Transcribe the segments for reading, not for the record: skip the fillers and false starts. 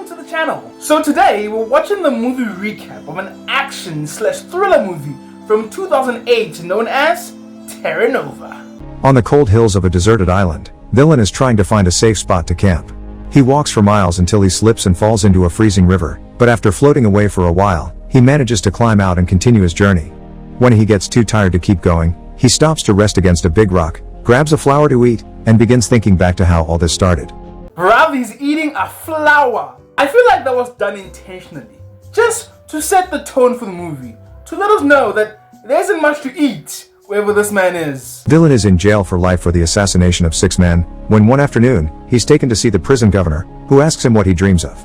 welcome to the channel. So today we're watching the movie recap of an action/thriller movie from 2008 known as Terra Nova. On the cold hills of a deserted island, Villain is trying to find a safe spot to camp. He walks for miles until he slips and falls into a freezing river, but after floating away for a while, he manages to climb out and continue his journey. When he gets too tired to keep going, he stops to rest against a big rock, grabs a flower to eat, and begins thinking back to how all this started. Bruv, he's eating a flower. I feel like that was done intentionally, just to set the tone for the movie, to let us know that there isn't much to eat wherever this man is. Villain is in jail for life for the assassination of 6 men, when one afternoon, he's taken to see the prison governor, who asks him what he dreams of.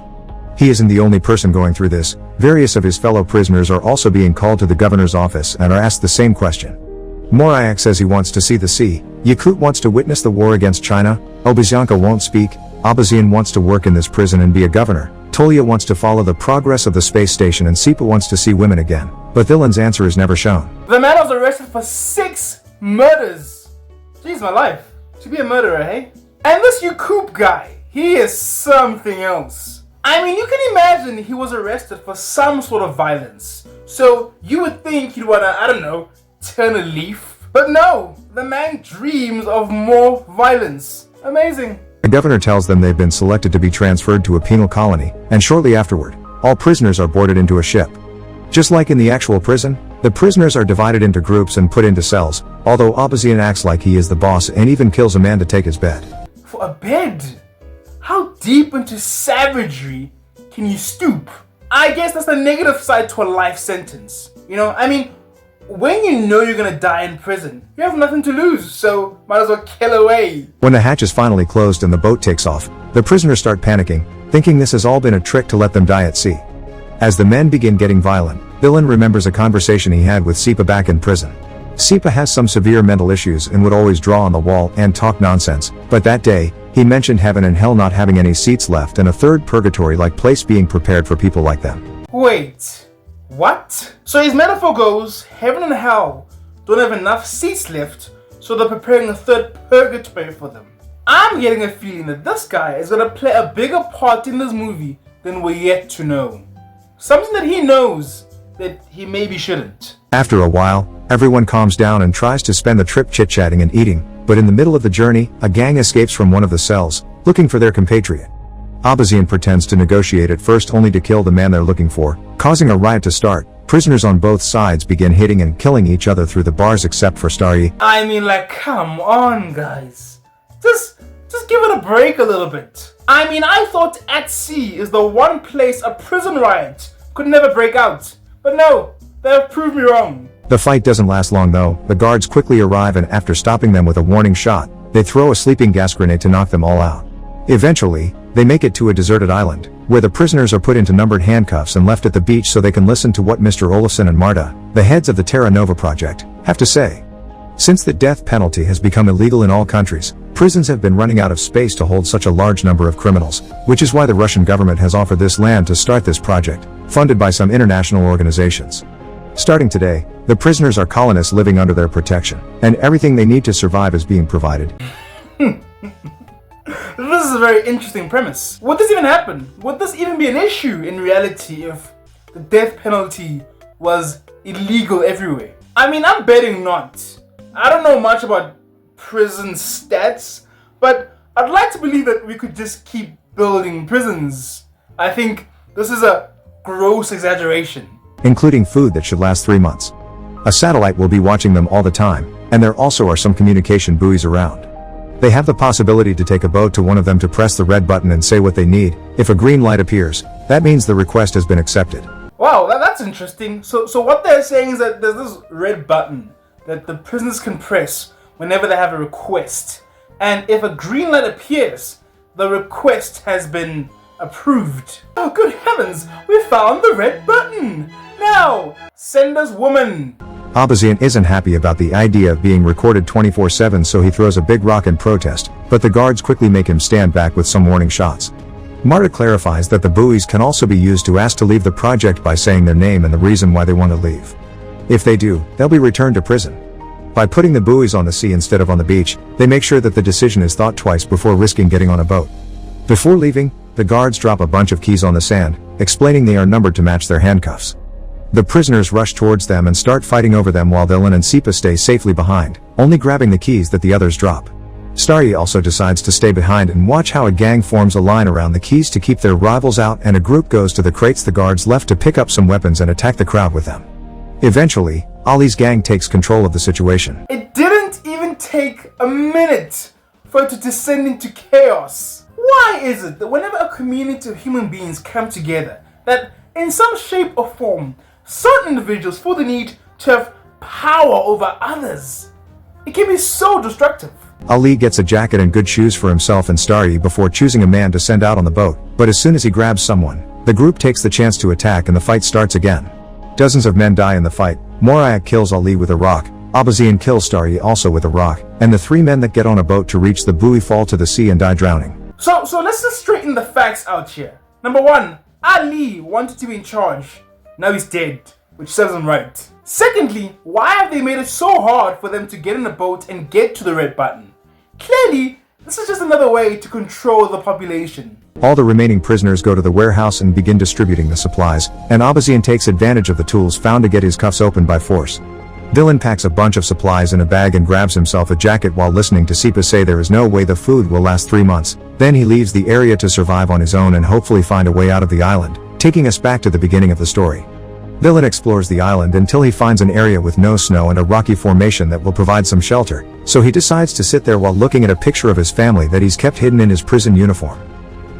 He isn't the only person going through this. Various of his fellow prisoners are also being called to the governor's office and are asked the same question. Morayak says he wants to see the sea, Yakut wants to witness the war against China, Obazyanka won't speak, Abazian wants to work in this prison and be a governor, Tolia wants to follow the progress of the space station, and Sipa wants to see women again. But Villain's answer is never shown. The man was arrested for 6 murders. Jeez, my life. To be a murderer, hey? And this Yakut guy, he is something else. I mean, you can imagine he was arrested for some sort of violence. So you would think he'd wanna, I don't know, turn a leaf. But no, the man dreams of more violence. Amazing. The governor tells them they've been selected to be transferred to a penal colony, and shortly afterward, all prisoners are boarded into a ship. Just like in the actual prison, the prisoners are divided into groups and put into cells, although Abazian acts like he is the boss and even kills a man to take his bed. For a bed? How deep into savagery can you stoop? I guess that's the negative side to a life sentence. You know, I mean, when you know you're gonna die in prison, you have nothing to lose, so might as well kill away. When the hatch is finally closed and the boat takes off, the prisoners start panicking, thinking this has all been a trick to let them die at sea. As the men begin getting violent, Villain remembers a conversation he had with Sipa back in prison. Sipa has some severe mental issues and would always draw on the wall and talk nonsense, but that day, he mentioned heaven and hell not having any seats left and a third purgatory-like place being prepared for people like them. Wait. What? So his metaphor goes, heaven and hell don't have enough seats left, so they're preparing a third purgatory for them. I'm getting a feeling that this guy is gonna play a bigger part in this movie than we're yet to know. Something that he knows that he maybe shouldn't. After a while, everyone calms down and tries to spend the trip chit-chatting and eating, but in the middle of the journey, a gang escapes from one of the cells, looking for their compatriot. Abazian pretends to negotiate at first only to kill the man they're looking for, causing a riot to start. Prisoners on both sides begin hitting and killing each other through the bars except for Starry. I mean, like, come on, guys. Just give it a break a little bit. I mean, I thought at sea is the one place a prison riot could never break out. But no, they have proved me wrong. The fight doesn't last long though. The guards quickly arrive and after stopping them with a warning shot, they throw a sleeping gas grenade to knock them all out. Eventually, they make it to a deserted island, where the prisoners are put into numbered handcuffs and left at the beach so they can listen to what Mr. Olafsson and Marta, the heads of the Terra Nova project, have to say. Since the death penalty has become illegal in all countries, prisons have been running out of space to hold such a large number of criminals, which is why the Russian government has offered this land to start this project, funded by some international organizations. Starting today, the prisoners are colonists living under their protection, and everything they need to survive is being provided. This is a very interesting premise. Would this even happen? Would this even be an issue in reality if the death penalty was illegal everywhere? I mean, I'm betting not. I don't know much about prison stats, but I'd like to believe that we could just keep building prisons. I think this is a gross exaggeration. Including food that should last 3 months. A satellite will be watching them all the time, and there also are some communication buoys around. They have the possibility to take a boat to one of them to press the red button and say what they need. If a green light appears, that means the request has been accepted. Wow, that's interesting. So what they're saying is that there's this red button that the prisoners can press whenever they have a request. And if a green light appears, the request has been approved. Oh, good heavens, we found the red button! Now, send us woman! Abazian isn't happy about the idea of being recorded 24/7, so he throws a big rock in protest, but the guards quickly make him stand back with some warning shots. Marta clarifies that the buoys can also be used to ask to leave the project by saying their name and the reason why they want to leave. If they do, they'll be returned to prison. By putting the buoys on the sea instead of on the beach, they make sure that the decision is thought twice before risking getting on a boat. Before leaving, the guards drop a bunch of keys on the sand, explaining they are numbered to match their handcuffs. The prisoners rush towards them and start fighting over them while Dylan and Sipa stay safely behind, only grabbing the keys that the others drop. Starry also decides to stay behind and watch how a gang forms a line around the keys to keep their rivals out, and a group goes to the crates the guards left to pick up some weapons and attack the crowd with them. Eventually, Ollie's gang takes control of the situation. It didn't even take a minute for it to descend into chaos. Why is it that whenever a community of human beings come together, that in some shape or form, certain individuals feel the need to have power over others? It can be so destructive. Ollie gets a jacket and good shoes for himself and Starry before choosing a man to send out on the boat, but as soon as he grabs someone, the group takes the chance to attack and the fight starts again. Dozens of men die in the fight. Moriah kills Ollie with a rock, Abazian kills Starry also with a rock, and the three men that get on a boat to reach the buoy fall to the sea and die drowning. So let's just straighten the facts out here. Number one, Ali wanted to be in charge. Now he's dead, which serves him right. Secondly, why have they made it so hard for them to get in the boat and get to the red button? Clearly, this is just another way to control the population. All the remaining prisoners go to the warehouse and begin distributing the supplies, and Abazian takes advantage of the tools found to get his cuffs open by force. Dylan packs a bunch of supplies in a bag and grabs himself a jacket while listening to Sipa say there is no way the food will last 3 months. Then he leaves the area to survive on his own and hopefully find a way out of the island, taking us back to the beginning of the story. Dylan explores the island until he finds an area with no snow and a rocky formation that will provide some shelter, so he decides to sit there while looking at a picture of his family that he's kept hidden in his prison uniform.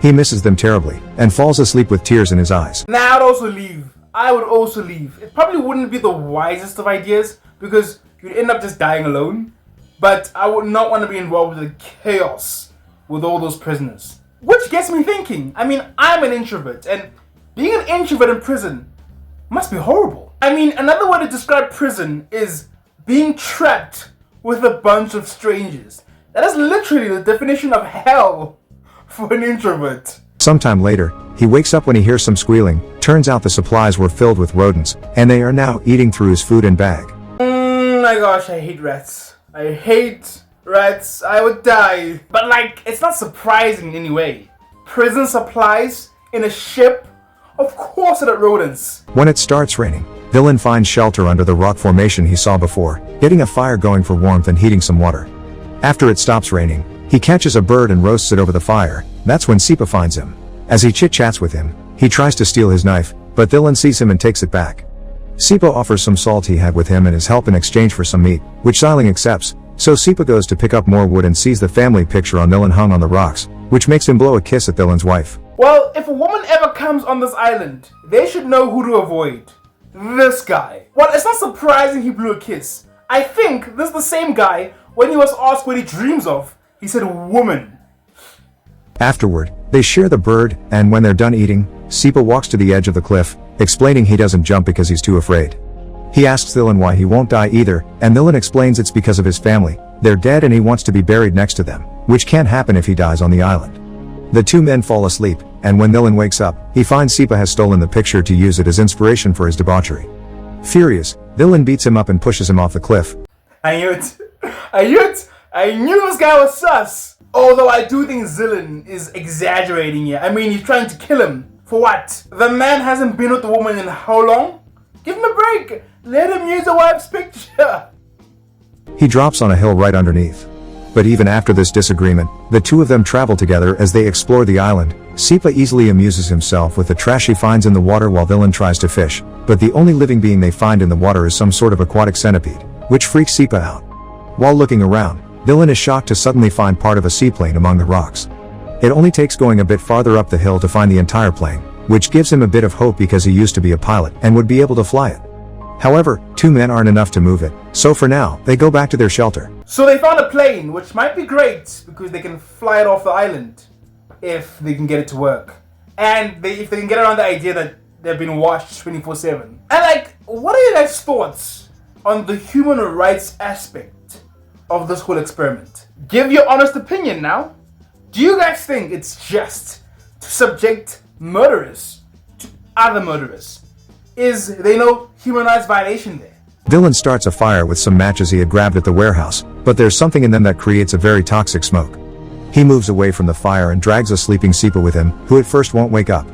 He misses them terribly, and falls asleep with tears in his eyes. Now I'd also leave. I would also leave. It probably wouldn't be the wisest of ideas, because you'd end up just dying alone, but I would not want to be involved with the chaos with all those prisoners. Which gets me thinking, I mean, I'm an introvert, and being an introvert in prison must be horrible. I mean, another way to describe prison is being trapped with a bunch of strangers. That is literally the definition of hell for an introvert. Sometime later, he wakes up when he hears some squealing. Turns out the supplies were filled with rodents, and they are now eating through his food and bag. My gosh, I hate rats. I hate rats. I would die. But like, it's not surprising in any way. Prison supplies in a ship? Of course it had rodents. When it starts raining, Dylan finds shelter under the rock formation he saw before, getting a fire going for warmth and heating some water. After it stops raining, he catches a bird and roasts it over the fire. That's when Sipa finds him. As he chit-chats with him, he tries to steal his knife, but Dylan sees him and takes it back. Sipa offers some salt he had with him and his help in exchange for some meat, which Xiling accepts, so Sipa goes to pick up more wood and sees the family picture on Dylan hung on the rocks, which makes him blow a kiss at Dylan's wife. Well, if a woman ever comes on this island, they should know who to avoid. This guy. Well, it's not surprising he blew a kiss. I think this is the same guy, when he was asked what he dreams of, he said woman. Afterward, they share the bird, and when they're done eating, Sipa walks to the edge of the cliff, explaining he doesn't jump because he's too afraid. He asks Dylan why he won't die either, and Dylan explains it's because of his family. They're dead and he wants to be buried next to them, which can't happen if he dies on the island. The two men fall asleep, and when Dylan wakes up, he finds Sipa has stolen the picture to use it as inspiration for his debauchery. Furious, Dylan beats him up and pushes him off the cliff. I knew it. I knew this guy was sus. Although I do think Dylan is exaggerating here. I mean, he's trying to kill him. For what? The man hasn't been with the woman in how long? Give him a break. Let him use a wife's picture. He drops on a hill right underneath. But even after this disagreement, the two of them travel together as they explore the island. Sipa easily amuses himself with the trash he finds in the water while Dylan tries to fish, but the only living being they find in the water is some sort of aquatic centipede, which freaks Sipa out. While looking around, Dylan is shocked to suddenly find part of a seaplane among the rocks. It only takes going a bit farther up the hill to find the entire plane, which gives him a bit of hope because he used to be a pilot and would be able to fly it. However, two men aren't enough to move it, so for now, they go back to their shelter. So they found a plane, which might be great because they can fly it off the island if they can get it to work. And if they can get around the idea that they've been watched 24/7. And like, what are your guys' thoughts on the human rights aspect of this whole experiment? Give your honest opinion now. Do you guys think it's just to subject murderers to other murderers? Is there no human rights violation there? Dylan starts a fire with some matches he had grabbed at the warehouse, but there's something in them that creates a very toxic smoke. He moves away from the fire and drags a sleeping Sipa with him, who at first won't wake up.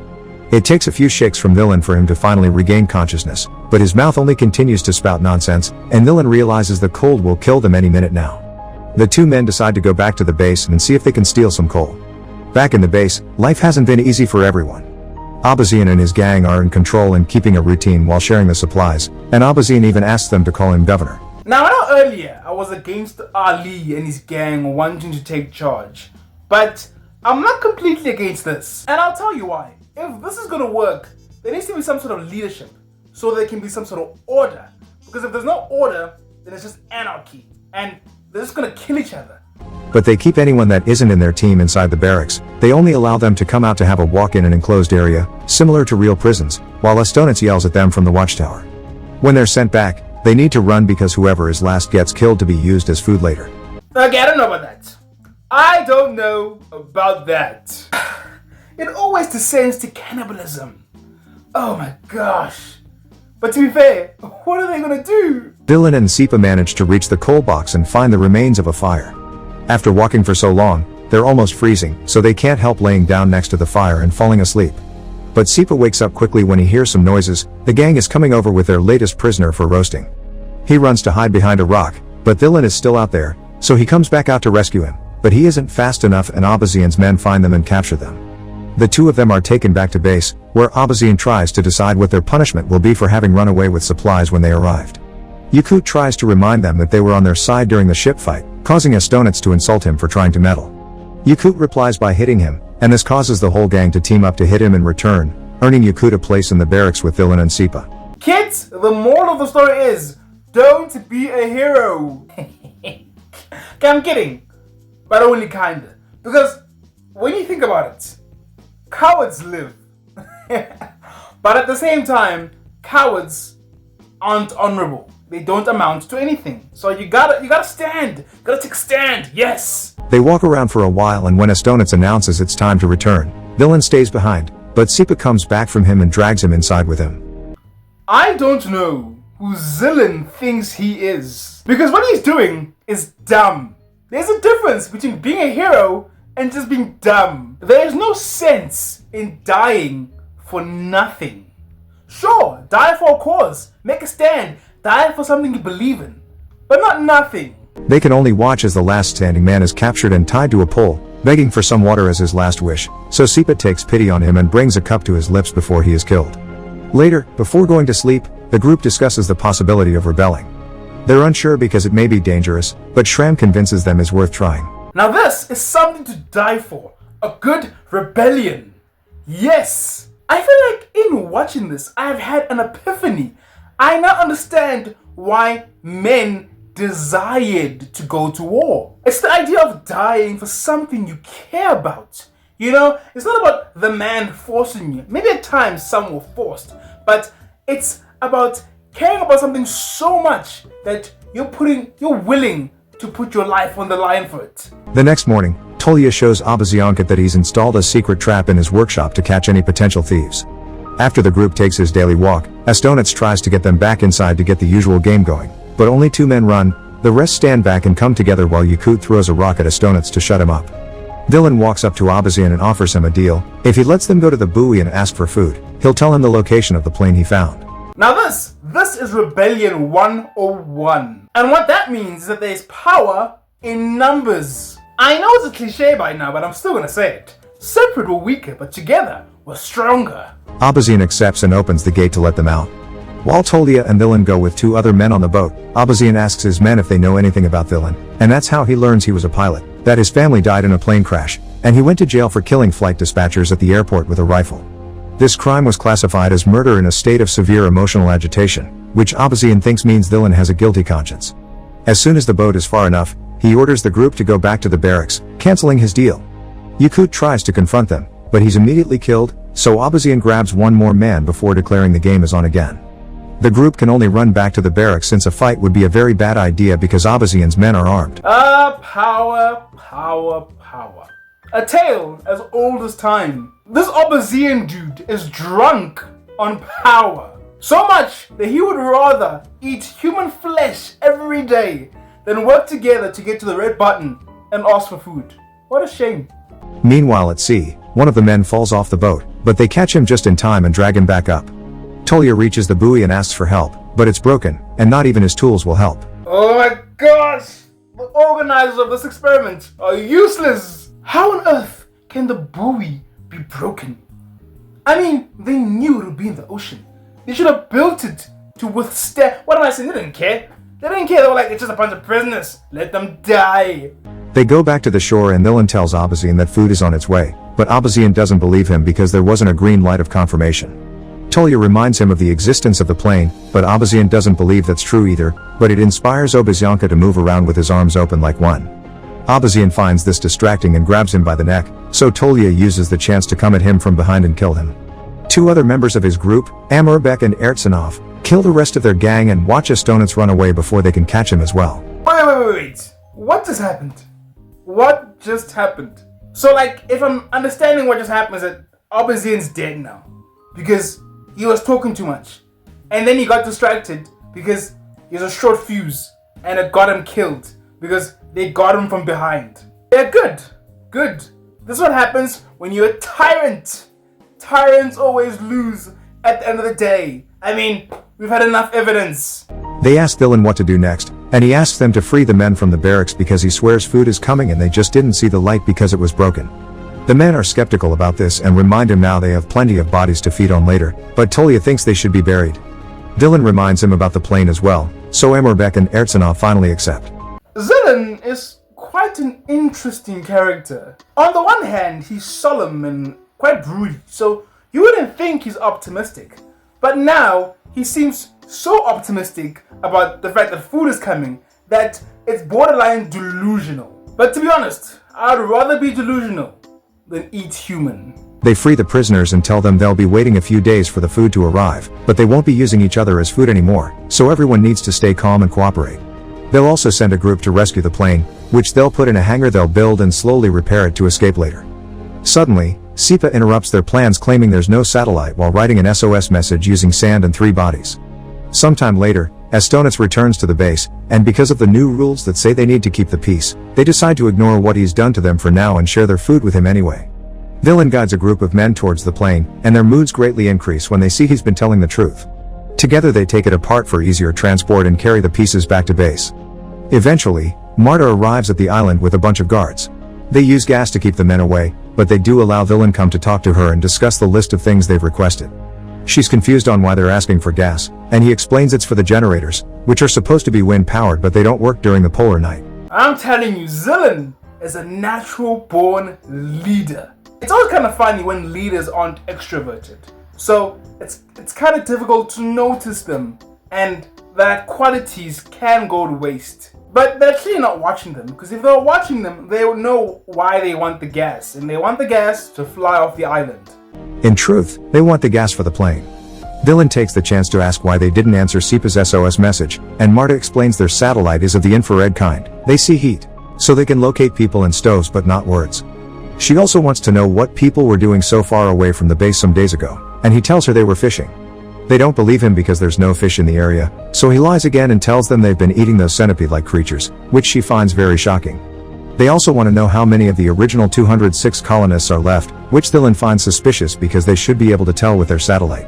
It takes a few shakes from Dylan for him to finally regain consciousness, but his mouth only continues to spout nonsense, and Dylan realizes the cold will kill them any minute now. The two men decide to go back to the base and see if they can steal some coal. Back in the base, life hasn't been easy for everyone. Abazian and his gang are in control and keeping a routine while sharing the supplies, and Abazian even asks them to call him governor. Now I know earlier I was against Ali and his gang wanting to take charge, but I'm not completely against this, and I'll tell you why. If this is gonna work, there needs to be some sort of leadership, so there can be some sort of order, because if there's no order, then it's just anarchy, and they're just gonna kill each other. But they keep anyone that isn't in their team inside the barracks. They only allow them to come out to have a walk in an enclosed area, similar to real prisons, while Estonitz yells at them from the watchtower. When they're sent back, they need to run because whoever is last gets killed to be used as food later. Okay, I don't know about that. I don't know about that. It always descends to cannibalism. Oh my gosh. But to be fair, what are they gonna do? Dylan and Sipa manage to reach the coal box and find the remains of a fire. After walking for so long, they're almost freezing, so they can't help laying down next to the fire and falling asleep. But Sipa wakes up quickly when he hears some noises. The gang is coming over with their latest prisoner for roasting. He runs to hide behind a rock, but Dylan is still out there, so he comes back out to rescue him, but he isn't fast enough and Abazian's men find them and capture them. The two of them are taken back to base, where Abazian tries to decide what their punishment will be for having run away with supplies when they arrived. Yakut tries to remind them that they were on their side during the ship fight, causing Estonitz to insult him for trying to meddle. Yakut replies by hitting him, and this causes the whole gang to team up to hit him in return, earning Yakut a place in the barracks with Dylan and Sipa. Kids, the moral of the story is, don't be a hero. Okay, I'm kidding, but only kinda. Because when you think about it, cowards live. But at the same time, cowards aren't honorable. They don't amount to anything. So you gotta stand. You gotta take a stand. Yes. They walk around for a while, and when Estonitz announces it's time to return, Dylan stays behind, but Sipa comes back from him and drags him inside with him. I don't know who Zillan thinks he is, because what he's doing is dumb. There's a difference between being a hero and just being dumb. There is no sense in dying for nothing. Sure, die for a cause, make a stand, die for something you believe in, but not nothing. They can only watch as the last standing man is captured and tied to a pole, begging for some water as his last wish, so Sipa takes pity on him and brings a cup to his lips before he is killed. Later, before going to sleep, the group discusses the possibility of rebelling. They're unsure because it may be dangerous, but Shram convinces them it's worth trying. Now this is something to die for, a good rebellion. Yes! I feel like in watching this, I have had an epiphany. I now understand why men desired to go to war. It's the idea of dying for something you care about. You know, it's not about the man forcing you. Maybe at times some were forced, but it's about caring about something so much that you're willing to put your life on the line for it. The next morning, Tolia shows Abaziankat that he's installed a secret trap in his workshop to catch any potential thieves. After the group takes his daily walk, Estonitz tries to get them back inside to get the usual game going, but only two men run. The rest stand back and come together while Yakut throws a rock at Estonitz to shut him up. Dylan walks up to Abazian and offers him a deal. If he lets them go to the buoy and ask for food, he'll tell him the location of the plane he found. Now this is Rebellion 101. And what that means is that there's power in numbers. I know it's a cliche by now, but I'm still gonna say it. Separate we're weaker, but together we're stronger. Abazian accepts and opens the gate to let them out. While Tolia and Dylan go with two other men on the boat, Abazian asks his men if they know anything about Dylan, and that's how he learns he was a pilot, that his family died in a plane crash, and he went to jail for killing flight dispatchers at the airport with a rifle. This crime was classified as murder in a state of severe emotional agitation, which Abazian thinks means Dylan has a guilty conscience. As soon as the boat is far enough, he orders the group to go back to the barracks, canceling his deal. Yakut tries to confront them, but he's immediately killed, so Abazian grabs one more man before declaring the game is on again. The group can only run back to the barracks since a fight would be a very bad idea because Abazian's men are armed. Power. A tale as old as time. This Abazian dude is drunk on power. So much that he would rather eat human flesh every day than work together to get to the red button and ask for food. What a shame. Meanwhile at sea, one of the men falls off the boat, but they catch him just in time and drag him back up. Tolia reaches the buoy and asks for help, but it's broken, and not even his tools will help. Oh my gosh! The organizers of this experiment are useless! How on earth can the buoy be broken? I mean, they knew it would be in the ocean. They should have built it to withstand. What am I saying? They didn't care. They didn't care. They were like, it's just a bunch of prisoners. Let them die. They go back to the shore and Dylan tells Abazian that food is on its way, but Abazian doesn't believe him because there wasn't a green light of confirmation. Tolia reminds him of the existence of the plane, but Abazian doesn't believe that's true either, but it inspires Obizyanka to move around with his arms open like one. Abazian finds this distracting and grabs him by the neck, so Tolia uses the chance to come at him from behind and kill him. Two other members of his group, Amurbek and Ertsanov, kill the rest of their gang and watch Estonitz run away before they can catch him as well. Wait. What just happened? What just happened? So like, if I'm understanding what just happened is that Abazian's dead now. Because he was talking too much. And then he got distracted because he was a short fuse. And it got him killed. Because they got him from behind. Yeah, good. This is what happens when you're a tyrant. Tyrants always lose at the end of the day. I mean, we've had enough evidence. They ask Dylan what to do next, and he asks them to free the men from the barracks because he swears food is coming and they just didn't see the light because it was broken. The men are skeptical about this and remind him now they have plenty of bodies to feed on later, but Tolia thinks they should be buried. Dylan reminds him about the plane as well, so Amurbek and Ertsanov finally accept. Dylan is quite an interesting character. On the one hand, he's solemn and quite broody, so you wouldn't think he's optimistic. But now, he seems so optimistic about the fact that food is coming that it's borderline delusional. But to be honest, I'd rather be delusional than eat human. They free the prisoners and tell them they'll be waiting a few days for the food to arrive, but they won't be using each other as food anymore, so everyone needs to stay calm and cooperate. They'll also send a group to rescue the plane, which they'll put in a hangar they'll build and slowly repair it to escape later. Suddenly, Sipa interrupts their plans claiming there's no satellite while writing an SOS message using sand and 3 bodies. Sometime later, Estonitz returns to the base, and because of the new rules that say they need to keep the peace, they decide to ignore what he's done to them for now and share their food with him anyway. Dylan guides a group of men towards the plane, and their moods greatly increase when they see he's been telling the truth. Together they take it apart for easier transport and carry the pieces back to base. Eventually, Marta arrives at the island with a bunch of guards. They use gas to keep the men away, but they do allow Dylan come to talk to her and discuss the list of things they've requested. She's confused on why they're asking for gas, and he explains it's for the generators, which are supposed to be wind-powered but they don't work during the polar night. I'm telling you, Dylan is a natural-born leader. It's always kind of funny when leaders aren't extroverted. So, it's kind of difficult to notice them, and that qualities can go to waste. But they're clearly not watching them, because if they're watching them, they would know why they want the gas, and they want the gas to fly off the island. In truth, they want the gas for the plane. Dylan takes the chance to ask why they didn't answer Sipa's SOS message, and Marta explains their satellite is of the infrared kind. They see heat, so they can locate people and stoves but not words. She also wants to know what people were doing so far away from the base some days ago, and he tells her they were fishing. They don't believe him because there's no fish in the area, so he lies again and tells them they've been eating those centipede-like creatures, which she finds very shocking. They also want to know how many of the original 206 colonists are left, which Dylan finds suspicious because they should be able to tell with their satellite.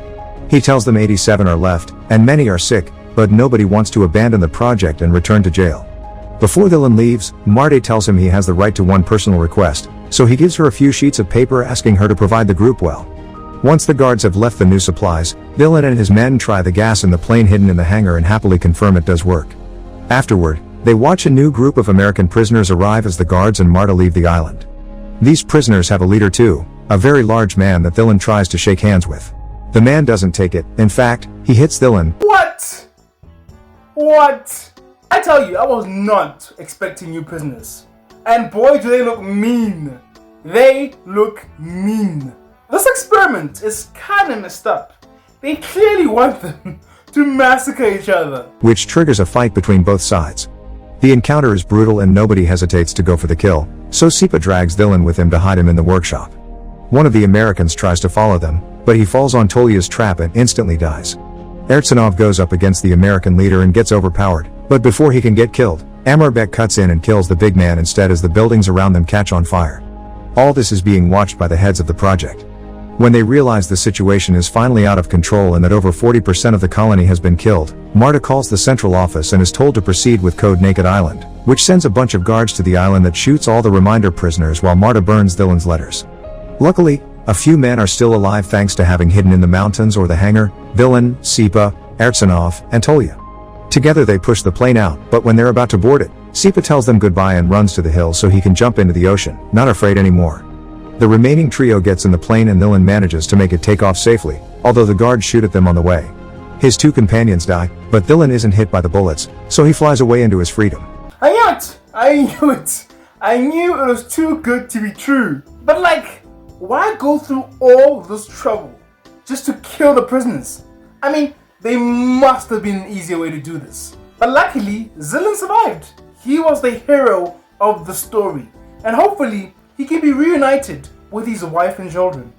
He tells them 87 are left, and many are sick, but nobody wants to abandon the project and return to jail. Before Dylan leaves, Marte tells him he has the right to one personal request, so he gives her a few sheets of paper asking her to provide the group well. Once the guards have left the new supplies, Dylan and his men try the gas in the plane hidden in the hangar and happily confirm it does work. Afterward, they watch a new group of American prisoners arrive as the guards and Marta leave the island. These prisoners have a leader too, a very large man that Dylan tries to shake hands with. The man doesn't take it, in fact, he hits Dylan. What? I tell you, I was not expecting new prisoners. And boy do they look mean. They look mean. This experiment is kinda messed up. They clearly want them to massacre each other. Which triggers a fight between both sides. The encounter is brutal and nobody hesitates to go for the kill, so Sipa drags Dylan with him to hide him in the workshop. One of the Americans tries to follow them, but he falls on Tolia's trap and instantly dies. Ertsanov goes up against the American leader and gets overpowered, but before he can get killed, Amarbek cuts in and kills the big man instead as the buildings around them catch on fire. All this is being watched by the heads of the project. When they realize the situation is finally out of control and that over 40% of the colony has been killed, Marta calls the central office and is told to proceed with Code Naked Island, which sends a bunch of guards to the island that shoots all the reminder prisoners while Marta burns Dylan's letters. Luckily, a few men are still alive thanks to having hidden in the mountains or the hangar: Dylan, Sipa, Ertsanov, and Tolya. Together they push the plane out, but when they're about to board it, Sipa tells them goodbye and runs to the hill so he can jump into the ocean, not afraid anymore. The remaining trio gets in the plane and Dylan manages to make it take off safely, although the guards shoot at them on the way. His two companions die, but Dylan isn't hit by the bullets, so he flies away into his freedom. I knew it! I knew it! I knew it was too good to be true. But like, why go through all this trouble just to kill the prisoners? I mean, there must have been an easier way to do this. But luckily, Dylan survived. He was the hero of the story, and hopefully he can be reunited with his wife and children.